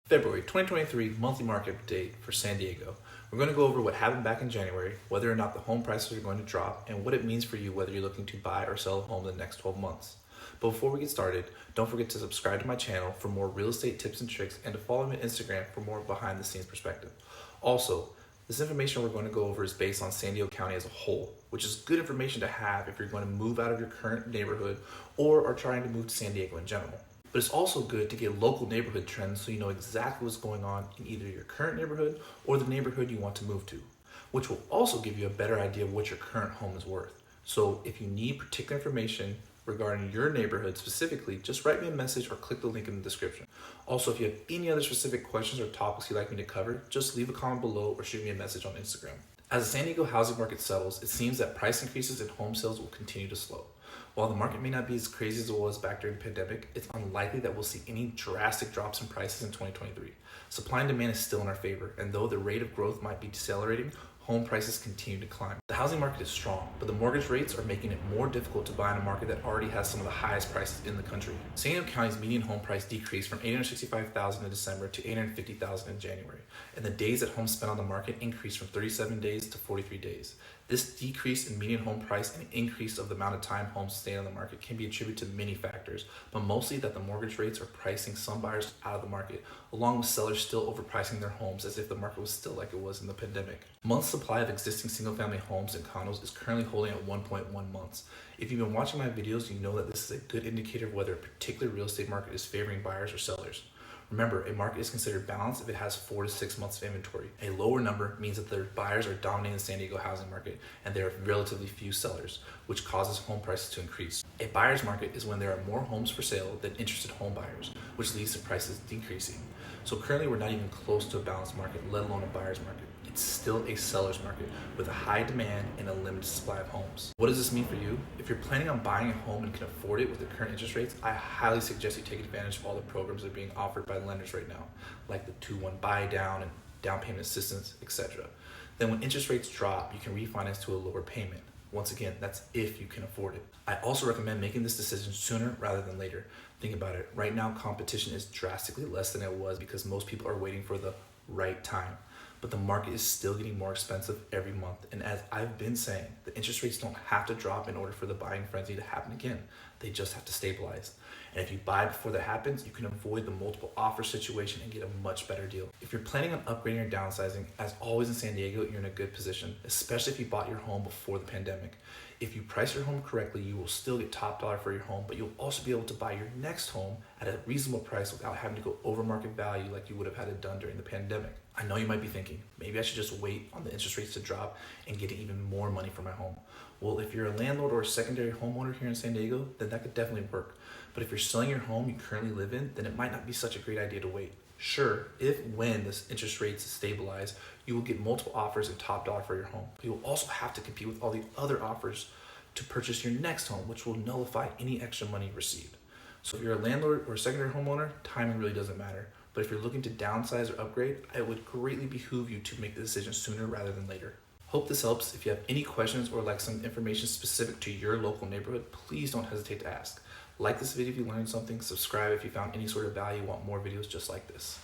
February 2023 monthly market update for San Diego. We're going to go over what happened back in January, whether or not the home prices are going to drop, and what it means for you whether you're looking to buy or sell a home in the next 12 months. But before we get started, don't forget to subscribe to my channel for more real estate tips and tricks and to follow me on Instagram for more behind the scenes perspective. Also, this information we're going to go over is based on San Diego County as a whole, which is good information to have if you're going to move out of your current neighborhood or are trying to move to San Diego in general. But it's also good to get local neighborhood trends so you know exactly what's going on in either your current neighborhood or the neighborhood you want to move to, which will also give you a better idea of what your current home is worth. So if you need particular information regarding your neighborhood specifically, just write me a message or click the link in the description. Also, if you have any other specific questions or topics you'd like me to cover, just leave a comment below or shoot me a message on Instagram. As the San Diego housing market settles, it seems that price increases in home sales will continue to slow. While the market may not be as crazy as it was back during the pandemic, it's unlikely that we'll see any drastic drops in prices in 2023. Supply and demand is still in our favor, and though the rate of growth might be decelerating, home prices continue to climb. The housing market is strong, but the mortgage rates are making it more difficult to buy in a market that already has some of the highest prices in the country. San Diego County's median home price decreased from $865,000 in December to $850,000 in January, and the days that homes spent on the market increased from 37 days to 43 days. This decrease in median home price and increase of the amount of time homes stay on the market can be attributed to many factors, but mostly that the mortgage rates are pricing some buyers out of the market, along with sellers still overpricing their homes as if the market was still like it was in the pandemic. Month supply of existing single-family homes and condos is currently holding at 1.1 months. If you've been watching my videos, you know that this is a good indicator of whether a particular real estate market is favoring buyers or sellers. Remember, a market is considered balanced if it has 4 to 6 months of inventory. A lower number means that the buyers are dominating the San Diego housing market and there are relatively few sellers, which causes home prices to increase. A buyer's market is when there are more homes for sale than interested home buyers, which leads to prices decreasing. So currently we're not even close to a balanced market, let alone a buyer's market. It's still a seller's market with a high demand and a limited supply of homes. What does this mean for you? If you're planning on buying a home and can afford it with the current interest rates, I highly suggest you take advantage of all the programs that are being offered by lenders right now, like the 2-1 buy down and down payment assistance, etc. Then when interest rates drop, you can refinance to a lower payment. Once again, that's if you can afford it. I also recommend making this decision sooner rather than later. Think about it. Right now, competition is drastically less than it was because most people are waiting for the right time. But the market is still getting more expensive every month. And as I've been saying, the interest rates don't have to drop in order for the buying frenzy to happen again. They just have to stabilize. And if you buy before that happens, you can avoid the multiple offer situation and get a much better deal. If you're planning on upgrading or downsizing, as always in San Diego, you're in a good position, especially if you bought your home before the pandemic. If you price your home correctly, you will still get top dollar for your home, but you'll also be able to buy your next home at a reasonable price without having to go over market value like you would have had it done during the pandemic. I know you might be thinking, maybe I should just wait on the interest rates to drop and get even more money for my home. Well, if you're a landlord or a secondary homeowner here in San Diego, then that could definitely work. But if you're selling your home you currently live in, then it might not be such a great idea to wait. Sure, when the interest rates stabilize, you will get multiple offers and top dollar for your home. But you will also have to compete with all the other offers to purchase your next home, which will nullify any extra money received. So if you're a landlord or a secondary homeowner, timing really doesn't matter. But if you're looking to downsize or upgrade, it would greatly behoove you to make the decision sooner rather than later. Hope this helps. If you have any questions or like some information specific to your local neighborhood, please don't hesitate to ask. Like this video if you learned something, subscribe if you found any sort of value, want more videos just like this.